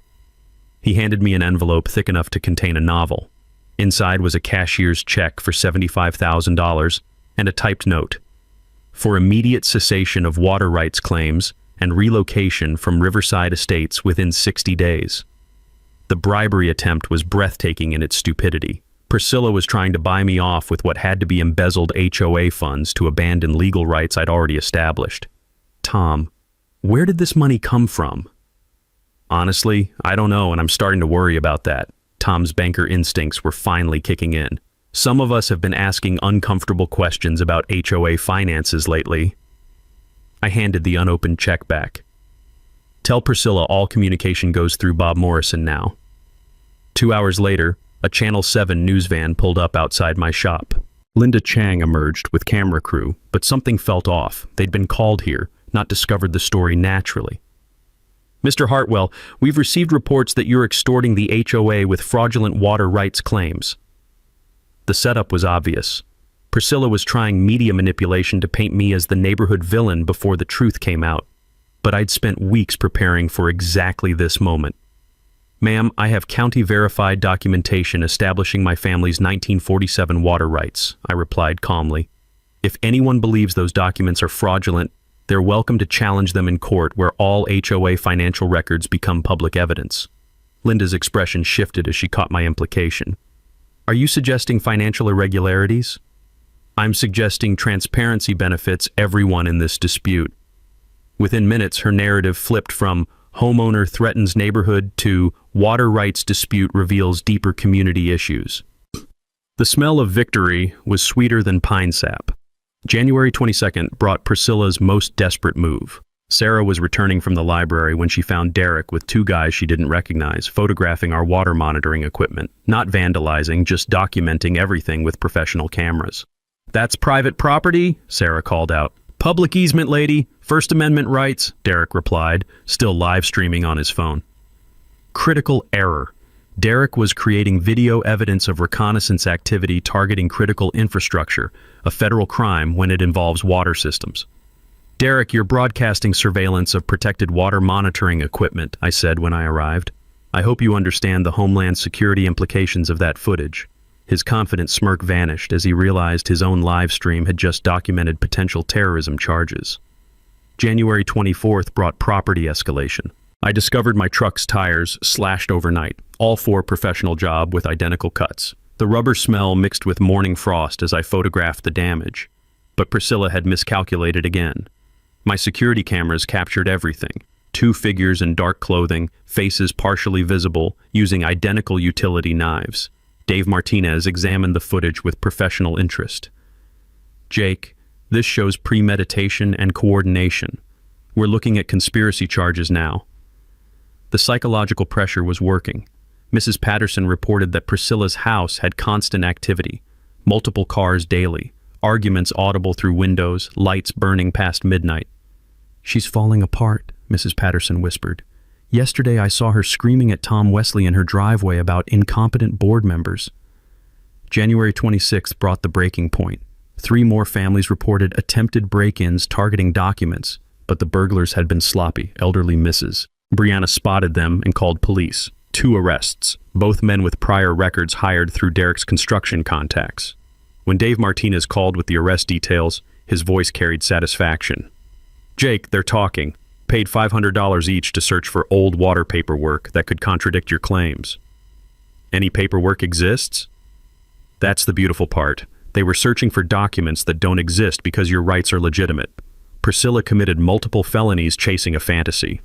He handed me an envelope thick enough to contain a novel. Inside was a cashier's check for $75,000 and a typed note. For immediate cessation of water rights claims and relocation from Riverside Estates within 60 days. The bribery attempt was breathtaking in its stupidity. Priscilla was trying to buy me off with what had to be embezzled HOA funds to abandon legal rights I'd already established. Tom, where did this money come from? Honestly, I don't know, and I'm starting to worry about that. Tom's banker instincts were finally kicking in. Some of us have been asking uncomfortable questions about HOA finances lately. I handed the unopened check back. Tell Priscilla all communication goes through Bob Morrison now. 2 hours later, a Channel 7 news van pulled up outside my shop. Linda Chang emerged with camera crew, but something felt off. They'd been called here, not discovered the story naturally. Mr. Hartwell, we've received reports that you're extorting the HOA with fraudulent water rights claims. The setup was obvious. Priscilla was trying media manipulation to paint me as the neighborhood villain before the truth came out. But I'd spent weeks preparing for exactly this moment. Ma'am, I have county-verified documentation establishing my family's 1947 water rights, I replied calmly. If anyone believes those documents are fraudulent, they're welcome to challenge them in court where all HOA financial records become public evidence. Linda's expression shifted as she caught my implication. Are you suggesting financial irregularities? I'm suggesting transparency benefits everyone in this dispute. Within minutes, her narrative flipped from homeowner threatens neighborhood to water rights dispute reveals deeper community issues. The smell of victory was sweeter than pine sap. January 22nd brought Priscilla's most desperate move. Sarah was returning from the library when she found Derek with two guys she didn't recognize, photographing our water monitoring equipment. Not vandalizing, just documenting everything with professional cameras. "That's private property," Sarah called out. "Public easement, lady. First Amendment rights," Derek replied, still live streaming on his phone. Critical error. Derek was creating video evidence of reconnaissance activity targeting critical infrastructure, a federal crime when it involves water systems. "Derek, you're broadcasting surveillance of protected water monitoring equipment," I said when I arrived. "I hope you understand the Homeland Security implications of that footage." His confident smirk vanished as he realized his own live stream had just documented potential terrorism charges. January 24th brought property escalation. I discovered my truck's tires slashed overnight, all for a professional job with identical cuts. The rubber smell mixed with morning frost as I photographed the damage. But Priscilla had miscalculated again. My security cameras captured everything. Two figures in dark clothing, faces partially visible, using identical utility knives. Dave Martinez examined the footage with professional interest. "Jake, this shows premeditation and coordination. We're looking at conspiracy charges now." The psychological pressure was working. Mrs. Patterson reported that Priscilla's house had constant activity, multiple cars daily, arguments audible through windows, lights burning past midnight. "She's falling apart," Mrs. Patterson whispered. "Yesterday I saw her screaming at Tom Wesley in her driveway about incompetent board members." January 26th brought the breaking point. 3 more families reported attempted break-ins targeting documents, but the burglars had been sloppy, elderly misses. Brianna spotted them and called police. 2 arrests, both men with prior records hired through Derek's construction contacts. When Dave Martinez called with the arrest details, his voice carried satisfaction. "Jake, they're talking. Paid $500 each to search for old water paperwork that could contradict your claims." "Any paperwork exists?" "That's the beautiful part. They were searching for documents that don't exist because your rights are legitimate. Priscilla committed multiple felonies chasing a fantasy."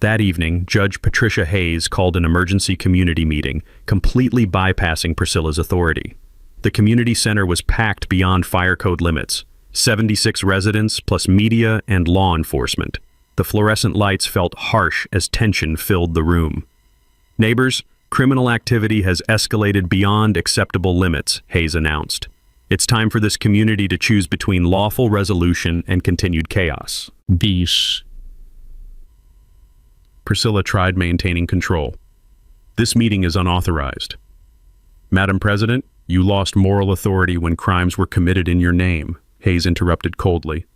That evening, Judge Patricia Hayes called an emergency community meeting, completely bypassing Priscilla's authority. The community center was packed beyond fire code limits. 76 residents, plus media and law enforcement. The fluorescent lights felt harsh as tension filled the room. "Neighbors, criminal activity has escalated beyond acceptable limits," Hayes announced. "It's time for this community to choose between lawful resolution and continued chaos." Bis. Priscilla tried maintaining control. "This meeting is unauthorized." "Madam President, you lost moral authority when crimes were committed in your name," Hayes interrupted coldly.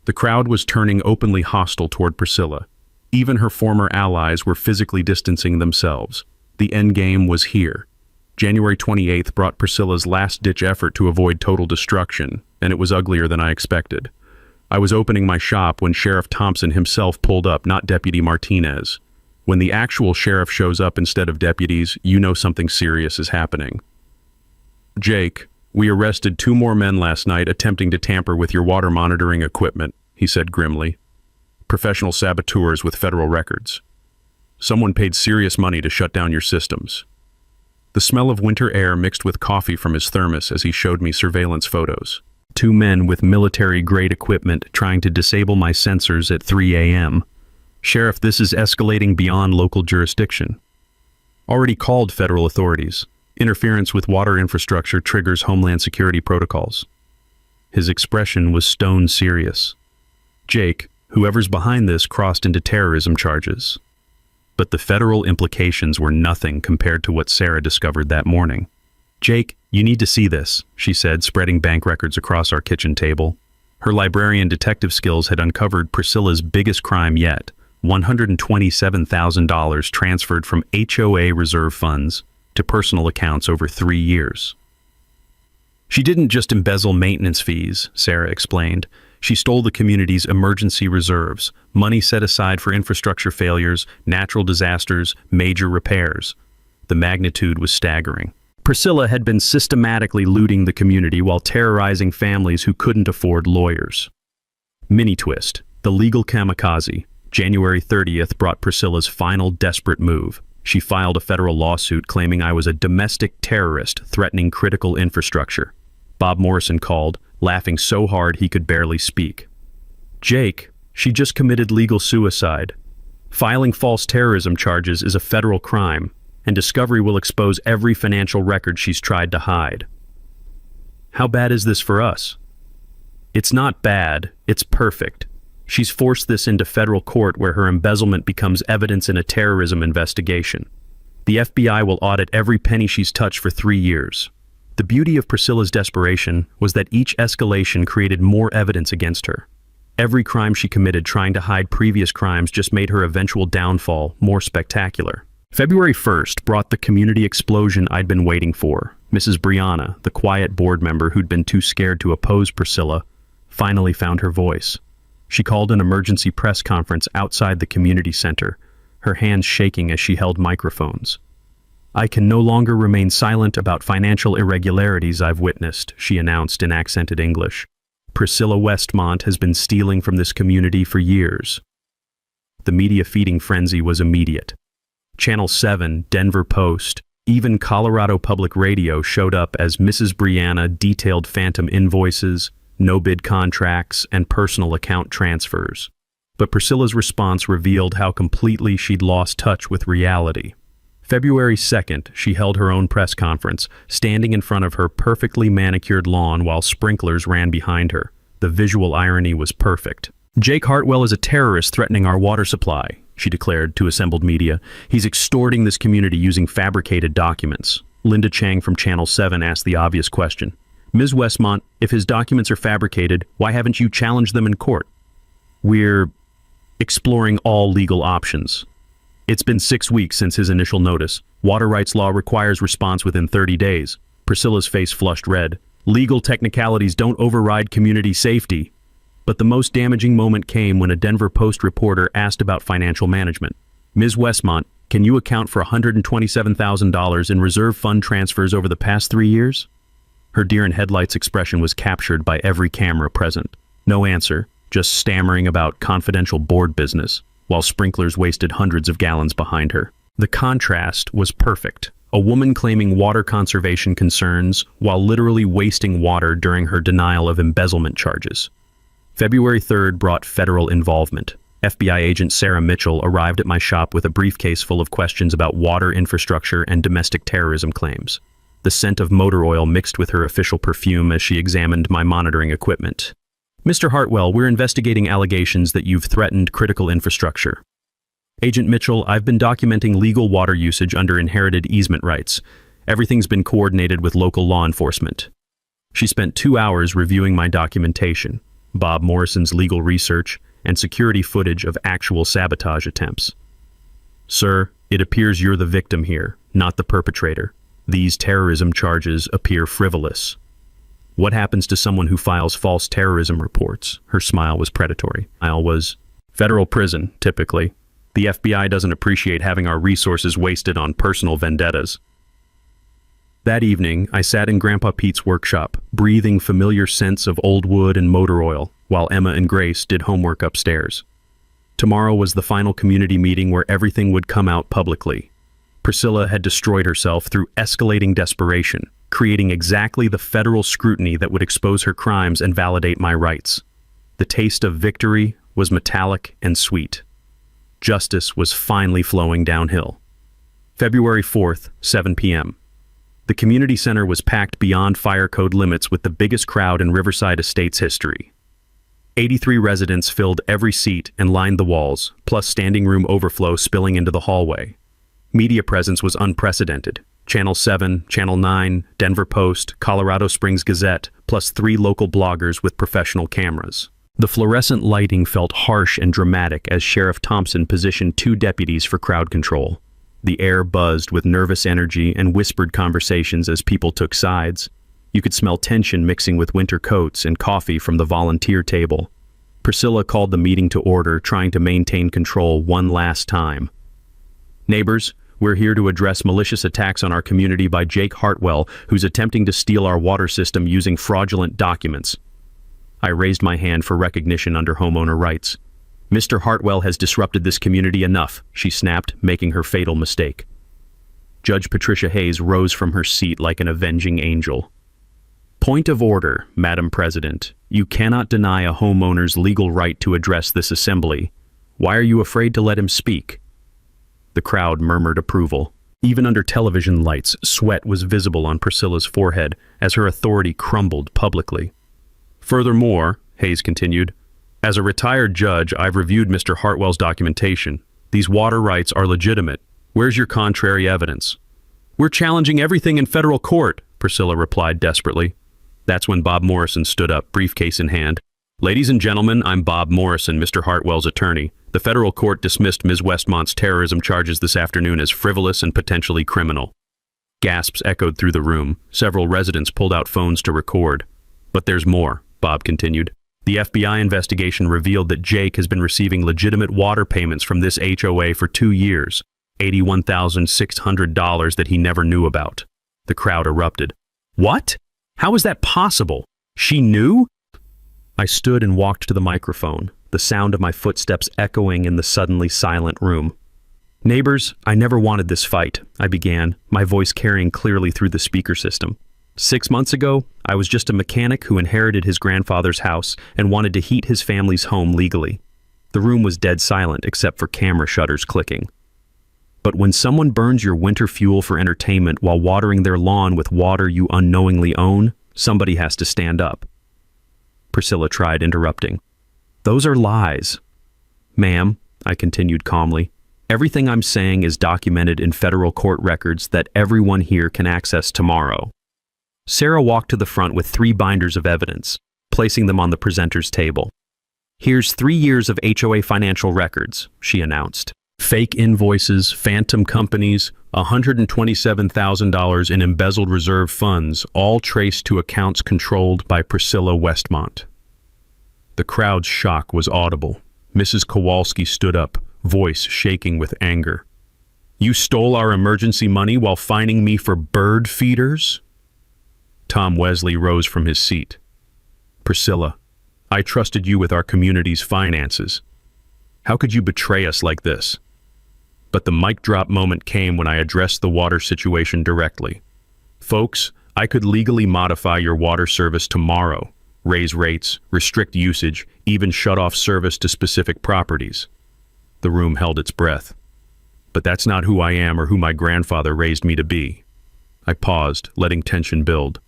The crowd was turning openly hostile toward Priscilla. Even her former allies were physically distancing themselves. The endgame was here. January 28th brought Priscilla's last-ditch effort to avoid total destruction, and it was uglier than I expected. I was opening my shop when Sheriff Thompson himself pulled up, not Deputy Martinez. When the actual sheriff shows up instead of deputies, you know something serious is happening. "Jake, we arrested 2 more men last night attempting to tamper with your water monitoring equipment," he said grimly. "Professional saboteurs with federal records. Someone paid serious money to shut down your systems." The smell of winter air mixed with coffee from his thermos as he showed me surveillance photos. 2 men with military-grade equipment trying to disable my sensors at 3 a.m. "Sheriff, this is escalating beyond local jurisdiction." "Already called federal authorities. Interference with water infrastructure triggers Homeland Security protocols." His expression was stone serious. "Jake, whoever's behind this crossed into terrorism charges." But the federal implications were nothing compared to what Sarah discovered that morning. "Jake, you need to see this," she said, spreading bank records across our kitchen table. Her librarian detective skills had uncovered Priscilla's biggest crime yet, $127,000 transferred from HOA reserve funds to personal accounts over 3 years. "She didn't just embezzle maintenance fees," Sarah explained. "She stole the community's emergency reserves, money set aside for infrastructure failures, natural disasters, major repairs." The magnitude was staggering. Priscilla had been systematically looting the community while terrorizing families who couldn't afford lawyers. Mini twist, the legal kamikaze. January 30th brought Priscilla's final desperate move. She filed a federal lawsuit claiming I was a domestic terrorist threatening critical infrastructure. Bob Morrison called, laughing so hard he could barely speak. "Jake, She just committed legal suicide. Filing false terrorism charges is a federal crime, and discovery will expose every financial record she's tried to hide. How bad is this for us? It's not bad, it's perfect. She's forced this into federal court where her embezzlement becomes evidence in a terrorism investigation. The FBI will audit every penny she's touched for 3 years. The beauty of Priscilla's desperation was that each escalation created more evidence against her. Every crime she committed trying to hide previous crimes just made her eventual downfall more spectacular. February 1st brought the community explosion I'd been waiting for. Mrs. Brianna, the quiet board member who'd been too scared to oppose Priscilla, finally found her voice. She called an emergency press conference outside the community center, her hands shaking as she held microphones. "I can no longer remain silent about financial irregularities I've witnessed," she announced in accented English. "Priscilla Westmont has been stealing from this community for years." The media feeding frenzy was immediate. Channel 7, Denver Post, even Colorado Public Radio showed up as Mrs. Brianna detailed phantom invoices, no-bid contracts, and personal account transfers. But Priscilla's response revealed how completely she'd lost touch with reality. February 2nd, she held her own press conference, standing in front of her perfectly manicured lawn while sprinklers ran behind her. The visual irony was perfect. "Jake Hartwell is a terrorist threatening our water supply," she declared to assembled media. "He's extorting this community using fabricated documents." Linda Chang from Channel 7 asked the obvious question. "Ms. Westmont, if his documents are fabricated, why haven't you challenged them in court?" "We're exploring all legal options. It's been 6 weeks since his initial notice. Water rights law requires response within 30 days. Priscilla's face flushed red. "Legal technicalities don't override community safety." But the most damaging moment came when a Denver Post reporter asked about financial management. "Ms. Westmont, can you account for $127,000 in reserve fund transfers over the past 3 years? Her deer-in-headlights expression was captured by every camera present. No answer, just stammering about confidential board business, while sprinklers wasted hundreds of gallons behind her. The contrast was perfect. A woman claiming water conservation concerns while literally wasting water during her denial of embezzlement charges. February 3rd brought federal involvement. FBI agent Sarah Mitchell arrived at my shop with a briefcase full of questions about water infrastructure and domestic terrorism claims. The scent of motor oil mixed with her official perfume as she examined my monitoring equipment. "Mr. Hartwell, we're investigating allegations that you've threatened critical infrastructure." "Agent Mitchell, I've been documenting legal water usage under inherited easement rights. Everything's been coordinated with local law enforcement." She spent 2 hours reviewing my documentation, Bob Morrison's legal research, and security footage of actual sabotage attempts. "Sir, it appears you're the victim here, not the perpetrator. These terrorism charges appear frivolous." "What happens to someone who files false terrorism reports?" Her smile was predatory. Smile was, "Federal prison, typically. The FBI doesn't appreciate having our resources wasted on personal vendettas." That evening, I sat in Grandpa Pete's workshop, breathing familiar scents of old wood and motor oil, while Emma and Grace did homework upstairs. Tomorrow was the final community meeting where everything would come out publicly. Priscilla had destroyed herself through escalating desperation, creating exactly the federal scrutiny that would expose her crimes and validate my rights. The taste of victory was metallic and sweet. Justice was finally flowing downhill. February 4th, 7 p.m. The community center was packed beyond fire code limits with the biggest crowd in Riverside Estates history. 83 residents filled every seat and lined the walls, plus standing room overflow spilling into the hallway. Media presence was unprecedented. Channel 7, Channel 9, Denver Post, Colorado Springs Gazette, plus 3 local bloggers with professional cameras. The fluorescent lighting felt harsh and dramatic as Sheriff Thompson positioned 2 deputies for crowd control. The air buzzed with nervous energy and whispered conversations as people took sides. You could smell tension mixing with winter coats and coffee from the volunteer table. Priscilla called the meeting to order, trying to maintain control one last time. "Neighbors, we're here to address malicious attacks on our community by Jake Hartwell, who's attempting to steal our water system using fraudulent documents." I raised my hand for recognition under homeowner rights. "Mr. Hartwell has disrupted this community enough," she snapped, making her fatal mistake. Judge Patricia Hayes rose from her seat like an avenging angel. "Point of order, Madam President. You cannot deny a homeowner's legal right to address this assembly. Why are you afraid to let him speak?" The crowd murmured approval. Even under television lights, sweat was visible on Priscilla's forehead as her authority crumbled publicly. "Furthermore," Hayes continued, "as a retired judge, I've reviewed Mr. Hartwell's documentation. These water rights are legitimate. Where's your contrary evidence?" "We're challenging everything in federal court," Priscilla replied desperately. That's when Bob Morrison stood up, briefcase in hand. "Ladies and gentlemen, I'm Bob Morrison, Mr. Hartwell's attorney. The federal court dismissed Ms. Westmont's terrorism charges this afternoon as frivolous and potentially criminal." Gasps echoed through the room. Several residents pulled out phones to record. "But there's more," Bob continued. "The FBI investigation revealed that Jake has been receiving legitimate water payments from this HOA for 2 years, $81,600 that he never knew about." The crowd erupted. "What? How is that possible? She knew?" I stood and walked to the microphone, the sound of my footsteps echoing in the suddenly silent room. "Neighbors, I never wanted this fight," I began, my voice carrying clearly through the speaker system. 6 months ago, I was just a mechanic who inherited his grandfather's house and wanted to heat his family's home legally. The room was dead silent except for camera shutters clicking. But when someone burns your winter fuel for entertainment while watering their lawn with water you unknowingly own, somebody has to stand up. Priscilla tried interrupting. "Those are lies." "Ma'am," I continued calmly, "everything I'm saying is documented in federal court records that everyone here can access tomorrow." Sarah walked to the front with 3 binders of evidence, placing them on the presenter's table. "Here's 3 years of HOA financial records," she announced. "Fake invoices, phantom companies, $127,000 in embezzled reserve funds, all traced to accounts controlled by Priscilla Westmont." The crowd's shock was audible. Mrs. Kowalski stood up, voice shaking with anger. "You stole our emergency money while fining me for bird feeders?" Tom Wesley rose from his seat. "Priscilla, I trusted you with our community's finances. How could you betray us like this?" But the mic drop moment came when I addressed the water situation directly. "Folks, I could legally modify your water service tomorrow, raise rates, restrict usage, even shut off service to specific properties." The room held its breath. "But that's not who I am or who my grandfather raised me to be." I paused, letting tension build.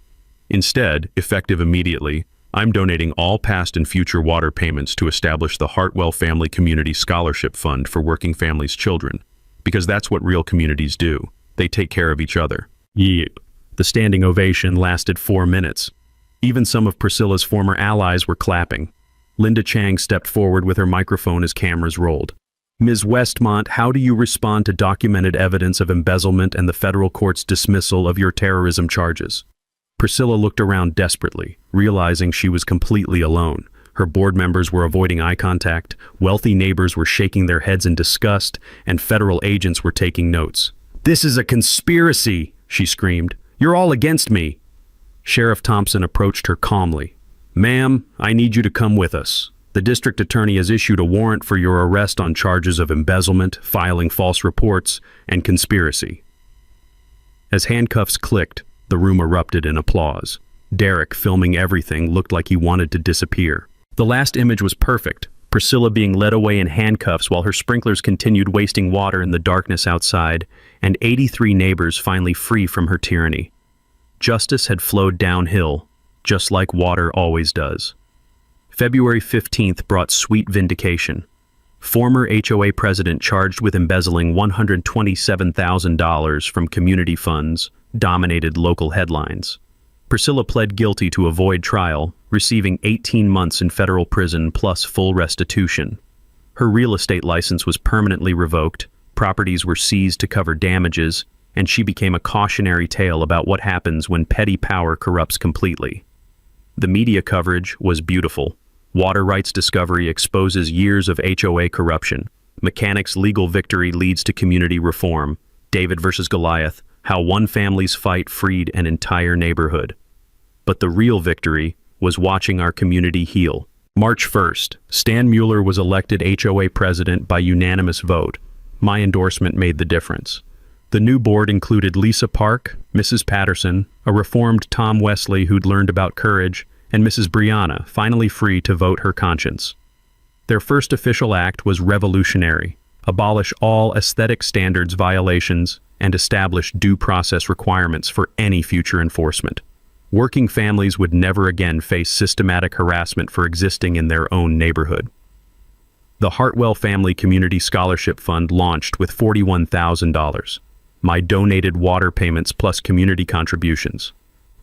"Instead, effective immediately, I'm donating all past and future water payments to establish the Hartwell Family Community Scholarship Fund for working families' children, because that's what real communities do. They take care of each other." Yeah. The standing ovation lasted 4 minutes. Even some of Priscilla's former allies were clapping. Linda Chang stepped forward with her microphone as cameras rolled. "Ms. Westmont, how do you respond to documented evidence of embezzlement and the federal court's dismissal of your terrorism charges?" Priscilla looked around desperately, realizing she was completely alone. Her board members were avoiding eye contact, wealthy neighbors were shaking their heads in disgust, and federal agents were taking notes. "This is a conspiracy!" she screamed. "You're all against me!" Sheriff Thompson approached her calmly. "Ma'am, I need you to come with us. The district attorney has issued a warrant for your arrest on charges of embezzlement, filing false reports, and conspiracy." As handcuffs clicked, the room erupted in applause. Derek, filming everything, looked like he wanted to disappear. The last image was perfect, Priscilla being led away in handcuffs while her sprinklers continued wasting water in the darkness outside, and 83 neighbors finally free from her tyranny. Justice had flowed downhill, just like water always does. February 15th brought sweet vindication. Former HOA president charged with embezzling $127,000 from community funds dominated local headlines. Priscilla pled guilty to avoid trial, receiving 18 months in federal prison plus full restitution. Her real estate license was permanently revoked, properties were seized to cover damages, and she became a cautionary tale about what happens when petty power corrupts completely. The media coverage was beautiful. Water rights discovery exposes years of HOA corruption. Mechanics' legal victory leads to community reform. David versus Goliath, how one family's fight freed an entire neighborhood. But the real victory was watching our community heal. March 1st, Stan Mueller was elected HOA president by unanimous vote. My endorsement made the difference. The new board included Lisa Park, Mrs. Patterson, a reformed Tom Wesley who'd learned about courage, and Mrs. Brianna finally free to vote her conscience. Their first official act was revolutionary: abolish all aesthetic standards violations and establish due process requirements for any future enforcement. Working families would never again face systematic harassment for existing in their own neighborhood. The Hartwell Family Community Scholarship Fund launched with $41,000. My donated water payments plus community contributions.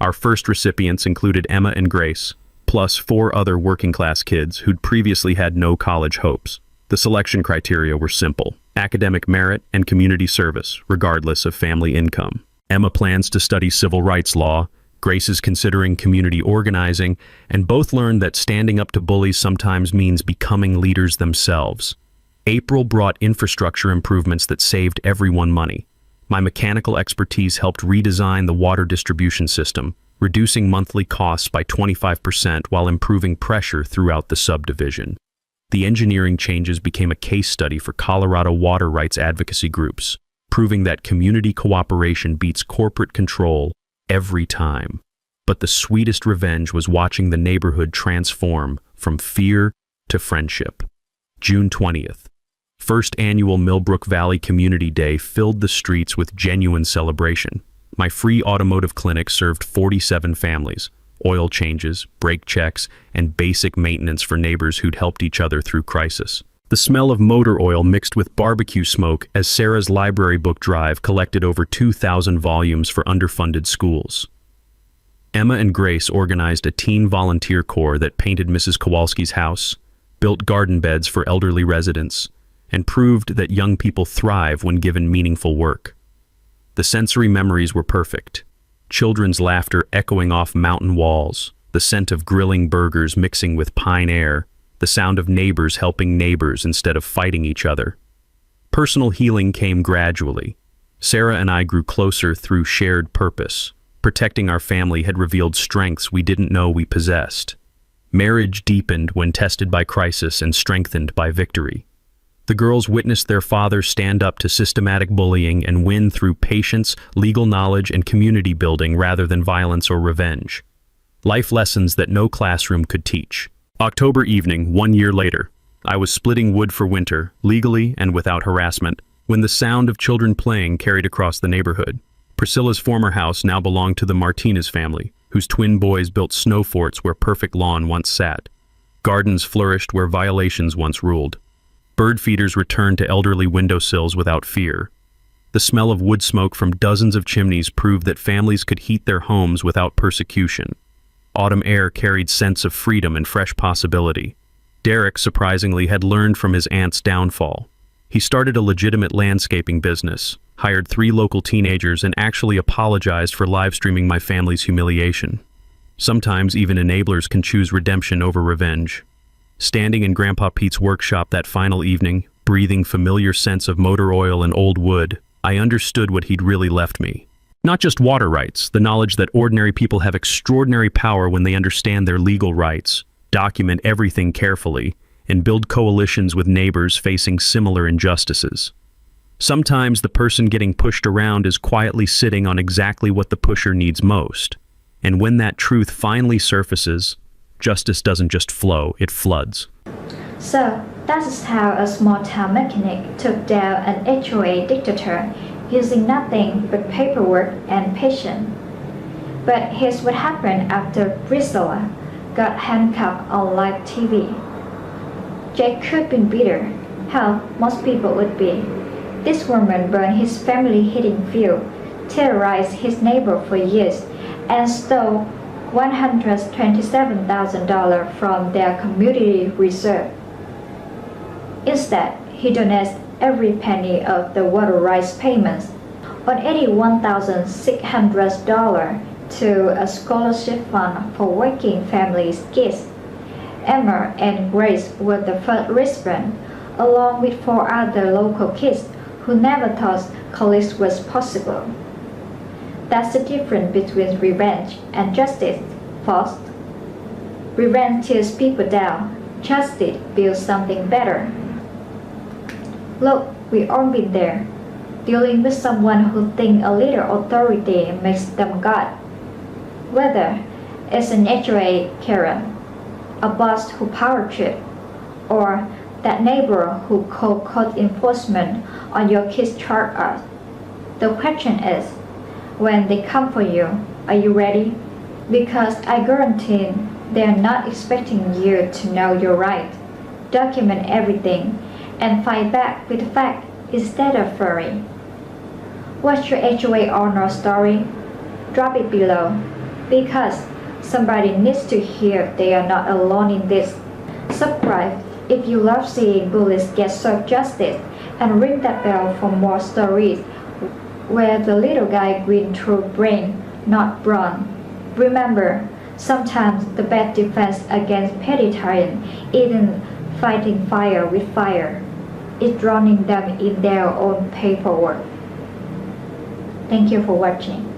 Our first recipients included Emma and Grace, plus 4 other working-class kids who'd previously had no college hopes. The selection criteria were simple: academic merit and community service, regardless of family income. Emma plans to study civil rights law, Grace is considering community organizing, and both learned that standing up to bullies sometimes means becoming leaders themselves. April brought infrastructure improvements that saved everyone money. My mechanical expertise helped redesign the water distribution system, reducing monthly costs by 25% while improving pressure throughout the subdivision. The engineering changes became a case study for Colorado water rights advocacy groups, proving that community cooperation beats corporate control every time. But the sweetest revenge was watching the neighborhood transform from fear to friendship. June 20th. First annual Millbrook Valley Community Day filled the streets with genuine celebration. My free automotive clinic served 47 families, oil changes, brake checks, and basic maintenance for neighbors who'd helped each other through crisis. The smell of motor oil mixed with barbecue smoke as Sarah's library book drive collected over 2,000 volumes for underfunded schools. Emma and Grace organized a teen volunteer corps that painted Mrs. Kowalski's house, built garden beds for elderly residents, and proved that young people thrive when given meaningful work. The sensory memories were perfect. Children's laughter echoing off mountain walls, the scent of grilling burgers mixing with pine air, the sound of neighbors helping neighbors instead of fighting each other. Personal healing came gradually. Sarah and I grew closer through shared purpose. Protecting our family had revealed strengths we didn't know we possessed. Marriage deepened when tested by crisis and strengthened by victory. The girls witnessed their father stand up to systematic bullying and win through patience, legal knowledge, and community building rather than violence or revenge. Life lessons that no classroom could teach. October evening, 1 year later, I was splitting wood for winter, legally and without harassment, when the sound of children playing carried across the neighborhood. Priscilla's former house now belonged to the Martinez family, whose twin boys built snow forts where perfect lawn once sat. Gardens flourished where violations once ruled. Bird feeders returned to elderly windowsills without fear. The smell of wood smoke from dozens of chimneys proved that families could heat their homes without persecution. Autumn air carried sense of freedom and fresh possibility. Derek, surprisingly, had learned from his aunt's downfall. He started a legitimate landscaping business, hired 3 local teenagers, and actually apologized for live streaming my family's humiliation. Sometimes even enablers can choose redemption over revenge. Standing in Grandpa Pete's workshop that final evening, breathing familiar scents of motor oil and old wood, I understood what he'd really left me. Not just water rights, the knowledge that ordinary people have extraordinary power when they understand their legal rights, document everything carefully, and build coalitions with neighbors facing similar injustices. Sometimes the person getting pushed around is quietly sitting on exactly what the pusher needs most. And when that truth finally surfaces, justice doesn't just flow, it floods. So, that is how a small-town mechanic took down an HOA dictator using nothing but paperwork and patience. But here's what happened after Priscilla got handcuffed on live TV. Jake could be bitter, how most people would be. This woman burned his family heating fuel, terrorized his neighbor for years, and stole $127,000 from their community reserve. Instead, he donates every penny of the water rights payments, on $81,600 to a scholarship fund for working families' kids. Emma and Grace were the first recipient, along with 4 other local kids who never thought college was possible. That's the difference between revenge and justice, folks. Revenge tears people down. Justice builds something better. Look, we all been there, dealing with someone who thinks a little authority makes them God. Whether is an HOA Karen, a boss who power trip, or that neighbor who called code enforcement on your kids' chart art. The question is, when they come for you, are you ready? Because I guarantee they're not expecting you to know you're right. Document everything and fight back with fact instead of fury. What's your HOA owner story? Drop it below, because somebody needs to hear they are not alone in this. Subscribe if you love seeing bullies get served justice, and ring that bell for more stories where the little guy green through brain, not brawn. Remember, sometimes the best defense against petty tyrants isn't fighting fire with fire. It's drowning them in their own paperwork. Thank you for watching.